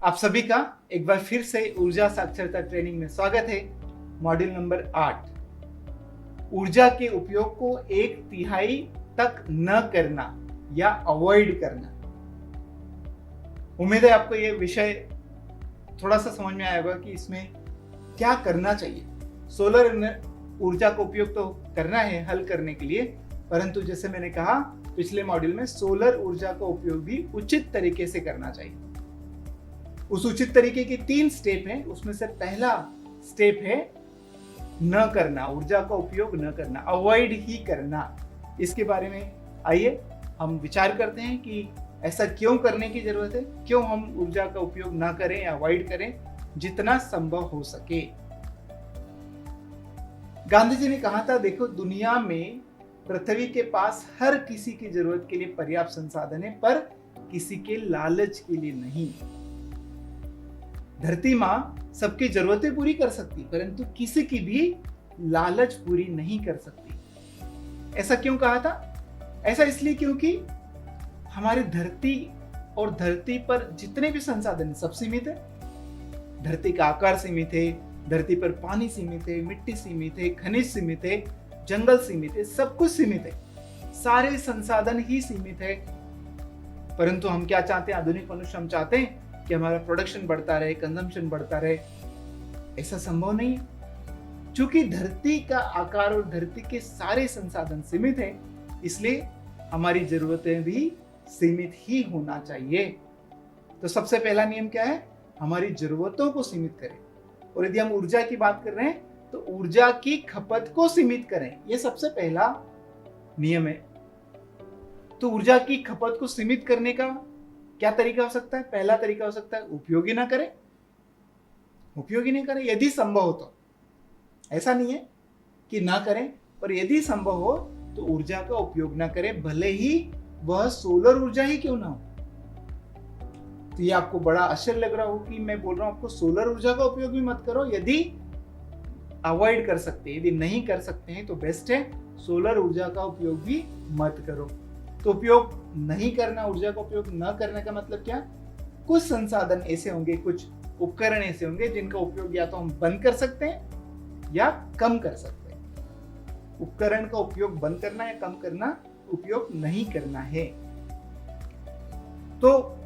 आप सभी का एक बार फिर से ऊर्जा साक्षरता ट्रेनिंग में स्वागत है। मॉड्यूल नंबर 8, ऊर्जा के उपयोग को 1/3 तक न करना या अवॉइड करना। उम्मीद है आपको ये विषय थोड़ा सा समझ में आया होगा कि इसमें क्या करना चाहिए। सोलर ऊर्जा का उपयोग तो करना है हल करने के लिए, परंतु जैसे मैंने कहा पिछले मॉड्यूल में, सोलर ऊर्जा का उपयोग भी उचित तरीके से करना चाहिए। उस उचित तरीके की 3 स्टेप हैं। उसमें से पहला स्टेप है न करना, ऊर्जा का उपयोग न करना, अवॉइड ही करना। इसके बारे में आइए हम विचार करते हैं कि ऐसा क्यों करने की जरूरत है, क्यों हम ऊर्जा का उपयोग ना करें या अवॉइड करें जितना संभव हो सके। गांधी जी ने कहा था, देखो दुनिया में पृथ्वी के पास हर किसी की जरूरत के लिए पर्याप्त संसाधन है, पर किसी के लालच के लिए नहीं। धरती माँ सबकी जरूरतें पूरी कर सकती, परंतु किसी की भी लालच पूरी नहीं कर सकती। ऐसा क्यों कहा था? ऐसा इसलिए क्योंकि हमारी धरती और धरती पर जितने भी संसाधन सब सीमित है। धरती का आकार सीमित है, धरती पर पानी सीमित है, मिट्टी सीमित है, खनिज सीमित है, जंगल सीमित है, सब कुछ सीमित है, सारे संसाधन ही सीमित है। परंतु हम क्या चाहते हैं? आधुनिक मनुष्य हम चाहते हैं कि हमारा प्रोडक्शन बढ़ता रहे, कंजम्पशन बढ़ता रहे। ऐसा संभव नहीं है। चूंकि धरती का आकार और धरती के सारे संसाधन सीमित है, इसलिए हमारी जरूरतें भी सीमित ही होना चाहिए। तो सबसे पहला नियम क्या है? हमारी जरूरतों को सीमित करें। और यदि हम ऊर्जा की बात कर रहे हैं तो ऊर्जा की खपत को सीमित करें, यह सबसे पहला नियम है। तो ऊर्जा की खपत को सीमित करने का क्या तरीका हो सकता है? पहला तरीका हो सकता है उपयोगी ना करें। उपयोगी नहीं करें यदि संभव हो तो। ऐसा नहीं है कि ना करें, पर यदि संभव हो तो ऊर्जा का उपयोग ना करें, भले ही वह सोलर ऊर्जा ही क्यों ना हो। तो ये आपको बड़ा आश्चर्य लग रहा हो कि मैं बोल रहा हूं आपको सोलर ऊर्जा का उपयोग भी मत करो। यदि अवॉइड कर सकते हैं, यदि नहीं कर सकते हैं तो बेस्ट है, सोलर ऊर्जा का उपयोग भी मत करो। तो उपयोग नहीं करना, ऊर्जा का उपयोग न करने का मतलब क्या? कुछ संसाधन ऐसे होंगे, कुछ उपकरण ऐसे होंगे जिनका उपयोग या तो हम बंद कर सकते हैं या कम कर सकते हैं। उपकरण का उपयोग बंद करना या कम करना, उपयोग नहीं करना है। तो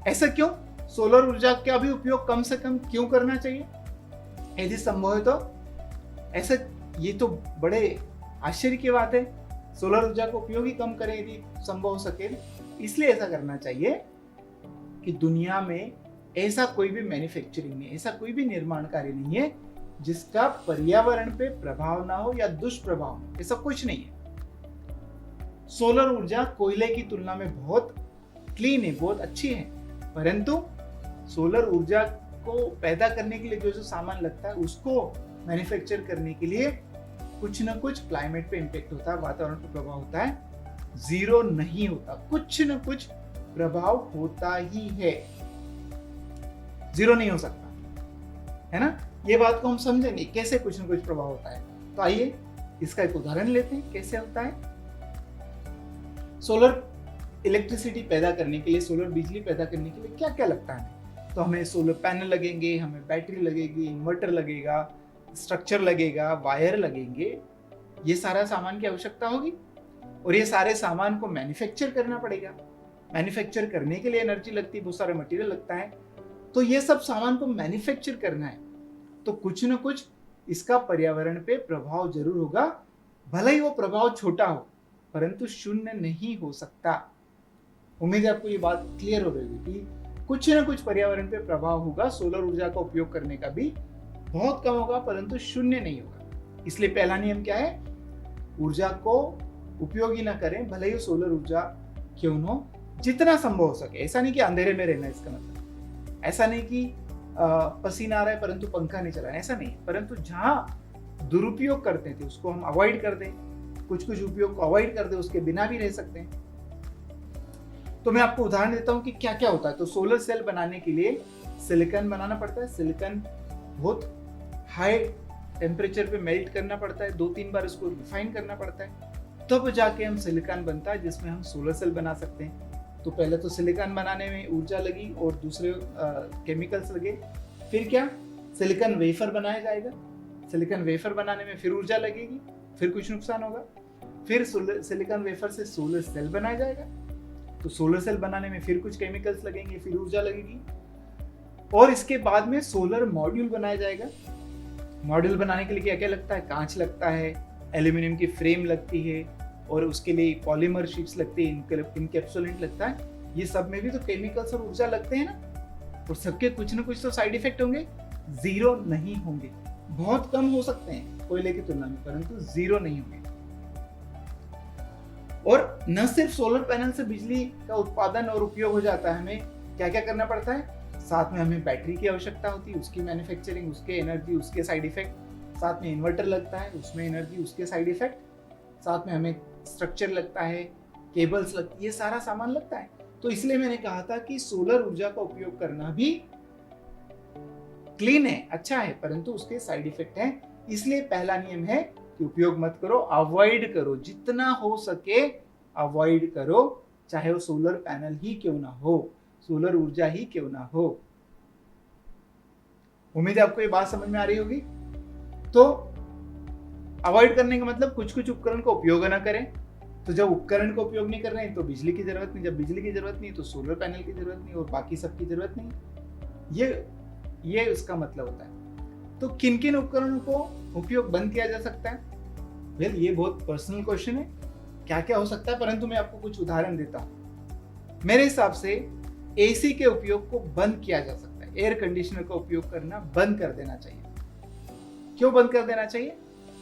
ऐसा क्यों? सोलर ऊर्जा का भी उपयोग कम से कम क्यों करना चाहिए यदि संभव है तो? ऐसा, ये तो बड़े आश्चर्य की बात है। सोलर ऊर्जा का उपयोग ही कम करें यदि संभव हो सके। इसलिए ऐसा करना चाहिए कि दुनिया में ऐसा कोई भी मैन्युफैक्चरिंग नहीं, ऐसा कोई भी निर्माण कार्य नहीं है जिसका पर्यावरण पे प्रभाव ना हो या दुष्प्रभाव हो। ऐसा कुछ नहीं है। सोलर ऊर्जा कोयले की तुलना में बहुत क्लीन है, बहुत अच्छी है, परंतु सोलर ऊर्जा को पैदा करने के लिए जो जो सामान लगता है उसको मैन्युफैक्चर करने के लिए कुछ ना कुछ क्लाइमेट पे इम्पेक्ट होता है, वातावरण पे प्रभाव होता है। जीरो नहीं होता, कुछ ना कुछ प्रभाव होता ही है, जीरो नहीं हो सकता, है ना। ये बात को हम समझेंगे कैसे कुछ ना कुछ प्रभाव होता है। तो आइए इसका एक उदाहरण लेते हैं कैसे होता है। सोलर इलेक्ट्रिसिटी पैदा करने के लिए, सोलर बिजली पैदा करने के लिए क्या क्या लगता है? तो हमें सोलर पैनल लगेंगे, हमें बैटरी लगेगी, इन्वर्टर लगेगा, स्ट्रक्चर लगेगा, वायर लगेंगे। ये सारा सामान की आवश्यकता होगी और ये सारे सामान को मैन्युफैक्चर करना पड़ेगा। मैन्युफैक्चर करने के लिए एनर्जी लगती है, बहुत सारा मटेरियल लगता है। तो ये सब सामान को मैन्युफैक्चर करना है तो कुछ ना कुछ इसका पर्यावरण पे प्रभाव जरूर होगा। भले ही वो प्रभाव छोटा हो, परंतु शून्य नहीं हो सकता। उम्मीद है आपको ये बात क्लियर हो रही होगी कि कुछ ना कुछ पर्यावरण पे प्रभाव होगा। सोलर ऊर्जा का उपयोग करने का भी बहुत कम होगा, परंतु शून्य नहीं होगा। इसलिए पहला नियम क्या है? ऊर्जा को उपयोगी ना करें, भले ही सोलर ऊर्जा क्यों न हो, जितना संभव हो सके। ऐसा नहीं कि अंधेरे में रहना, इसका मतलब ऐसा नहीं कि पसीना आ रहा है परंतु पंखा नहीं चला रहा है, ऐसा नहीं। परंतु जहां दुरुपयोग करते थे उसको हम अवॉइड कर दें, कुछ कुछ उपयोग को अवॉइड कर दें, उसके बिना भी रह सकते हैं। तो मैं आपको उदाहरण देता हूं कि क्या क्या होता है। तो सोलर सेल बनाने के लिए सिलिकॉन बनाना पड़ता है। सिलिकॉन बहुत हाई टेम्परेचर पे मेल्ट करना पड़ता है, 2-3 बार उसको रिफाइन करना पड़ता है, तब जाके हम सिलिकॉन बनता है जिसमें हम सोलर सेल बना सकते हैं। तो पहले तो सिलिकॉन बनाने में ऊर्जा लगी और दूसरे केमिकल्स लगे। फिर क्या, सिलिकॉन वेफर बनाया जाएगा, सिलिकॉन वेफर बनाने में फिर ऊर्जा लगेगी, फिर कुछ नुकसान होगा। फिर सिलिकॉन वेफर से सोलर सेल बनाया जाएगा, तो सोलर सेल बनाने में फिर कुछ केमिकल्स लगेंगे, फिर ऊर्जा लगेगी। और इसके बाद में सोलर मॉड्यूल बनाया जाएगा। मॉड्यूल बनाने के लिए क्या क्या लगता है, कांच लगता है, एल्यूमिनियम की फ्रेम लगती है, और उसके लिए पॉलीमर शीट्स लगती है, इनकैप्सुलेंट लगता है। ये सब में भी तो केमिकल्स और ऊर्जा लगते हैं ना, और सबके कुछ ना कुछ तो साइड इफेक्ट होंगे, जीरो नहीं होंगे। बहुत कम हो सकते हैं कोयले की तुलना में, परंतु जीरो नहीं होंगे। और न सिर्फ सोलर पैनल से बिजली का उत्पादन और उपयोग हो जाता है, हमें क्या क्या करना पड़ता है, साथ में हमें बैटरी की आवश्यकता होती है, उसकी मैन्युफैक्चरिंग, उसके एनर्जी, उसके साइड इफेक्ट, साथ में इन्वर्टर लगता है, उसमें एनर्जी, उसके साइड इफेक्ट, साथ में हमें स्ट्रक्चर लगता है, केबल्स लगती है, ये सारा सामान लगता है। तो इसलिए मैंने कहा था कि सोलर ऊर्जा का उपयोग करना भी क्लीन है, अच्छा है, परंतु उसके साइड इफेक्ट हैं। इसलिए पहला नियम है कि उपयोग मत करो, अवॉइड करो, जितना हो सके अवॉइड करो, चाहे वो सोलर पैनल ही क्यों ना हो, सोलर ऊर्जा ही क्यों ना हो। उम्मीद है आपको ये बात समझ में आ रही होगी। तो अवॉइड करने का मतलब कुछ कुछ उपकरण का उपयोग ना करें। तो जब उपकरण का उपयोग नहीं कर रहे हैं तो बिजली की जरूरत नहीं, जब बिजली की जरूरत नहीं तो सोलर पैनल की जरूरत नहीं, और बाकी सबकी जरूरत नहीं। ये उसका मतलब होता है। तो किन किन उपकरणों को उपयोग बंद किया जा सकता है? वेल, ये बहुत पर्सनल क्वेश्चन है, क्या क्या हो सकता है, परंतु मैं आपको कुछ उदाहरण देता हूं। मेरे हिसाब से एसी के उपयोग को बंद किया जा सकता है, एयर कंडीशनर का उपयोग करना बंद कर देना चाहिए। क्यों बंद कर देना चाहिए,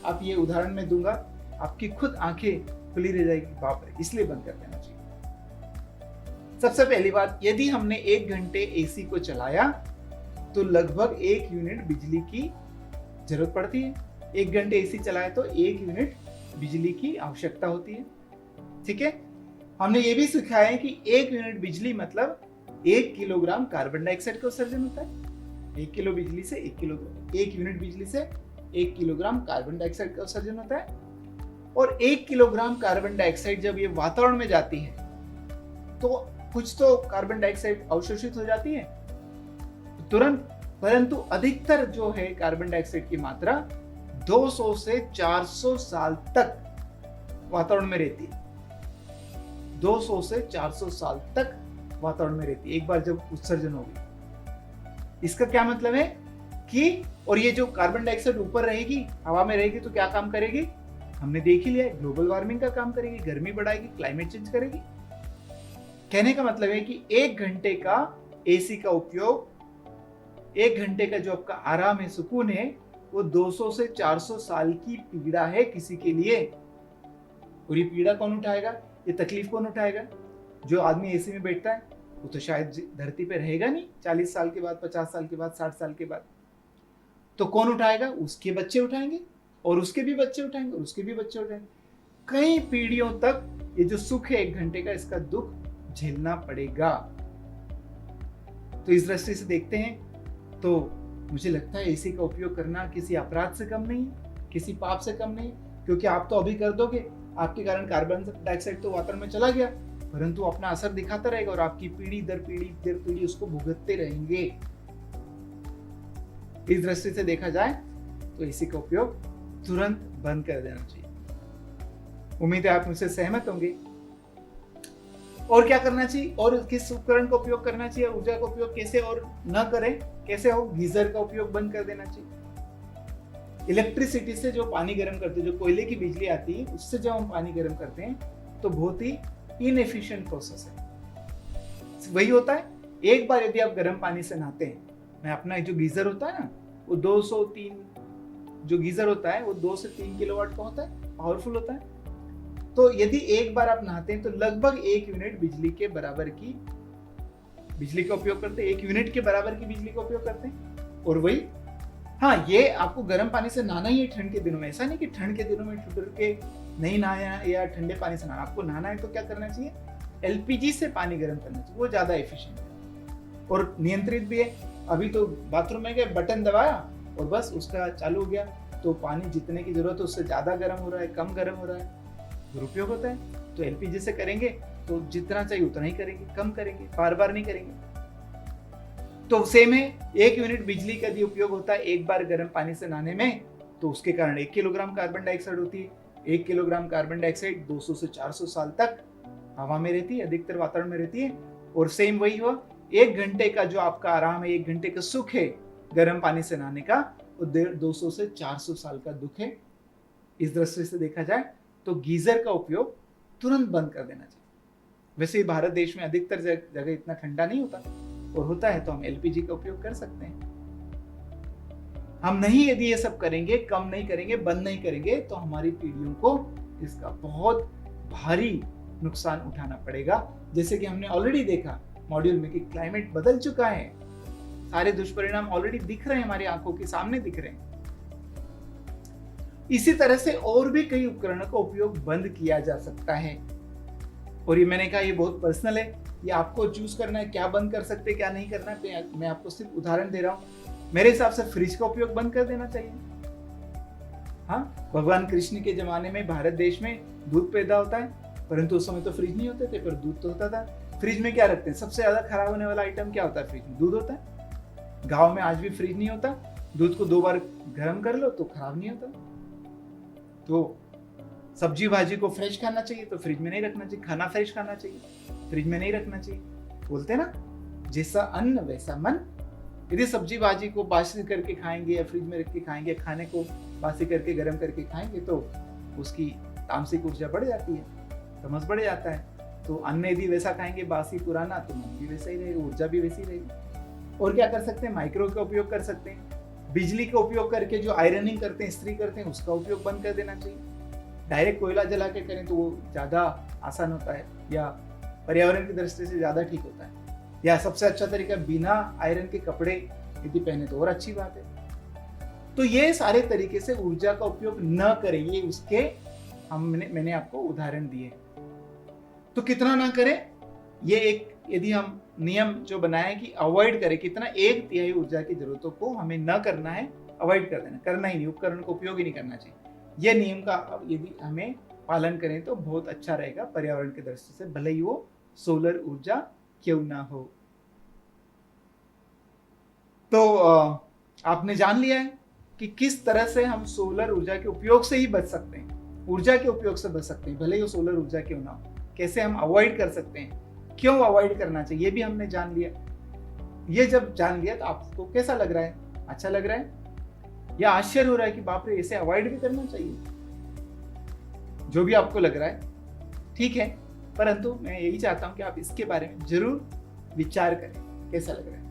आप ये उदाहरण में दूंगा, आपकी खुद आंखें खुली रह जाएगी, बाप रे, इसलिए बंद कर देना चाहिए। सबसे पहली बात, यदि हमने 1 घंटे एसी को चलाया तो लगभग 1 यूनिट बिजली की जरूरत पड़ती है। 1 घंटे एसी चलाए तो 1 यूनिट बिजली की आवश्यकता होती है। ठीक है, हमने ये भी सिखाया है कि 1 यूनिट बिजली मतलब 1 किलोग्राम कार्बन डाइऑक्साइड का उत्सर्जन होता है। 1 किलो बिजली से 1 किलोग्राम, 1 यूनिट बिजली से 1 किलोग्राम कार्बन डाइऑक्साइड का उत्सर्जन होता है। और 1 किलोग्राम कार्बन डाइऑक्साइड जब ये वातावरण में जाती है तो कुछ तो कार्बन डाइऑक्साइड अवशोषित हो जाती है तुरंत, परंतु अधिकतर जो है कार्बन डाइऑक्साइड की मात्रा 200 से 400 साल तक वातावरण में रहती है। 200 से 400 साल तक वातावरण में रहती है एक बार जब उत्सर्जन हो गई। इसका क्या मतलब है कि, और ये जो कार्बन डाइऑक्साइड ऊपर रहेगी, हवा में रहेगी, तो क्या काम करेगी, हमने देख ही लिया, ग्लोबल वार्मिंग का काम करेगी, गर्मी बढ़ाएगी, क्लाइमेट चेंज करेगी। कहने का मतलब है कि 1 घंटे का एसी का उपयोग, 1 घंटे का जो आपका आराम है, सुकून है, वो 200 से 400 साल की पीड़ा है किसी के लिए। और ये पीड़ा कौन उठाएगा, ये तकलीफ कौन उठाएगा? जो आदमी एसी में बैठता है वो तो शायद धरती पे रहेगा नहीं 40 साल के बाद, 50 साल के बाद, 60 साल के बाद। तो कौन उठाएगा? उसके बच्चे उठाएंगे, और उसके भी बच्चे उठाएंगे, और उसके भी बच्चे उठाएंगे। कई पीढ़ियों तक ये जो सुख है 1 घंटे का, इसका दुख झेलना पड़ेगा। तो इस दृष्टि से देखते हैं तो मुझे लगता है एसी का उपयोग करना किसी अपराध से कम नहीं, किसी पाप से कम नहीं, क्योंकि आप तो अभी कर दोगे, आपके कारण कार्बन डाइऑक्साइड तो वातावरण में चला गया, परंतु अपना असर दिखाता रहेगा और आपकी पीढ़ी दर पीढ़ी उसको भुगतते रहेंगे। इस दृष्टि से देखा जाए तो एसी का उपयोग तुरंत बंद कर देना चाहिए। उम्मीद है आप मुझसे सहमत होंगे। और क्या करना चाहिए, और किस उपकरण का उपयोग करना चाहिए, ऊर्जा का उपयोग कैसे और न करें, कैसे हो? गीजर का उपयोग बंद कर देना चाहिए। इलेक्ट्रिसिटी से जो पानी गर्म करते हैं, जो कोयले की बिजली आती है, उससे जब हम पानी गर्म करते हैं तो बहुत ही इनएफिशिएंट प्रोसेस है। वही होता है, एक बार यदि आप गर्म पानी से नहाते हैं, मैं अपना जो गीजर होता है ना, वो 203 जो गीजर होता है वो 2 से 3 किलोवाट का होता है, पावरफुल होता है। तो यदि एक बार आप नहाते हैं तो लगभग 1 यूनिट बिजली के बराबर की बिजली का उपयोग करते हैं, 1 यूनिट के बराबर की बिजली का उपयोग करते हैं। और वही, हाँ, ये आपको गर्म पानी से नहाना ही है ठंड के दिनों में। ऐसा नहीं कि ठंड के दिनों में ठुठुर के नहीं नहाया या ठंडे पानी से नहाना। आपको नहाना है तो क्या करना चाहिए, एलपीजी से पानी गर्म करना चाहिए, वो ज्यादा एफिशिएंट है और नियंत्रित भी है। अभी तो बाथरूम में गए, बटन दबाया और बस उसका चालू हो गया, तो पानी जितने की जरूरत है उससे ज्यादा गर्म हो रहा है, कम गर्म हो रहा है, दुरुपयोग होता है। तो एलपीजी से करेंगे तो जितना चाहिए उतना ही करेंगे, कम करेंगे, बार बार नहीं करेंगे। तो सेम है, 1 यूनिट बिजली का यदि उपयोग होता है एक बार गर्म पानी से नहाने में, तो उसके कारण 1 किलोग्राम कार्बन डाइऑक्साइड होती है। 1 किलोग्राम कार्बन डाइऑक्साइड 200 से 400 साल तक हवा में रहती है, अधिकतर वातावरण में रहती है। और सेम वही हुआ, 1 घंटे का जो आपका आराम है, 1 घंटे का सुख है गर्म पानी से नहाने का, वो 200 से 400 साल का दुख है। इस दृष्टि से देखा जाए तो गीजर का उपयोग तुरंत बंद कर देना चाहिए। वैसे ही भारत देश में अधिकतर जगह इतना ठंडा नहीं होता, और होता है तो हम एलपीजी का उपयोग कर सकते हैं। हम नहीं यदि ये सब करेंगे, कम नहीं करेंगे, बंद नहीं करेंगे, तो हमारी पीढ़ियों को इसका बहुत भारी नुकसान उठाना पड़ेगा। जैसे कि हमने ऑलरेडी देखा मॉड्यूल में कि क्लाइमेट बदल चुका है, सारे दुष्परिणाम ऑलरेडी दिख रहे हैं, हमारी आंखों के सामने दिख रहे हैं। इसी तरह से और भी कई उपकरणों का उपयोग बंद किया जा सकता है। और ये मैंने कहा ये बहुत पर्सनल है, ये आपको चूज करना है क्या बंद कर सकते क्या नहीं करना है। मैं आपको सिर्फ उदाहरण दे रहा हूं। मेरे हिसाब से फ्रिज का उपयोग बंद कर देना चाहिए। हाँ, भगवान कृष्ण के जमाने में भारत देश में दूध पैदा होता है, परंतु उस समय तो फ्रिज नहीं होते थे, पर दूध तो होता था। फ्रिज में क्या रखते हैं? सबसे ज्यादा खराब होने वाला आइटम क्या होता है? फ्रिज में दूध होता है। गाँव में आज भी फ्रिज नहीं होता, दूध को 2 बार गर्म कर लो तो खराब नहीं होता। तो सब्जी भाजी को फ्रेश खाना चाहिए तो फ्रिज में नहीं रखना चाहिए, खाना फ्रेश खाना चाहिए, फ्रिज में नहीं रखना चाहिए। बोलते ना, जैसा अन्न वैसा मन। यदि सब्जी भाजी को बासी करके खाएंगे या फ्रिज में रख के खाएंगे, खाने को बासी करके गर्म करके खाएंगे, तो उसकी तामसिक ऊर्जा बढ़ जाती है, तमस बढ़ जाता है। तो अन्न यदि वैसा खाएंगे बासी पुराना, तो मन भी वैसा ही रहेगा, ऊर्जा भी वैसी रहेगी। और क्या कर सकते हैं? माइक्रो का उपयोग कर सकते हैं। बिजली का उपयोग करके जो आयरनिंग करते हैं, इस्त्री करते हैं, उसका उपयोग बंद कर देना चाहिए। डायरेक्ट कोयला जला के करें तो वो ज़्यादा आसान होता है, या पर्यावरण की दृष्टि से ज़्यादा ठीक होता है। या सबसे अच्छा तरीका, बिना आयरन के कपड़े यदि पहने तो और अच्छी बात है। तो ये सारे तरीके से ऊर्जा का उपयोग न करें, ये उसके मैंने आपको उदाहरण दिए। तो कितना ना करें, ये एक यदि हम नियम जो बनाए कि अवॉइड करें, कितना 1/3 ऊर्जा की जरूरतों को हमें न करना है, अवॉइड कर देना, करना ही नहीं, उपकरण को उपयोग ही नहीं करना चाहिए। यह नियम का यदि हमें पालन करें तो बहुत अच्छा रहेगा पर्यावरण की दृष्टि से, भले ही वो सोलर ऊर्जा क्यों ना हो। तो आपने जान लिया है कि किस तरह से हम सोलर ऊर्जा के उपयोग से ही बच सकते हैं, ऊर्जा के उपयोग से बच सकते हैं, भले ही वो सोलर ऊर्जा क्यों ना हो। कैसे हम अवॉइड कर सकते हैं, क्यों अवॉइड करना चाहिए, ये भी हमने जान लिया। ये जब जान लिया तो आपको कैसा लग रहा है? अच्छा लग रहा है या आश्चर्य हो रहा है कि बाप रे, इसे अवॉइड भी करना चाहिए? जो भी आपको लग रहा है ठीक है, परंतु मैं यही चाहता हूं कि आप इसके बारे में जरूर विचार करें, कैसा लग रहा है।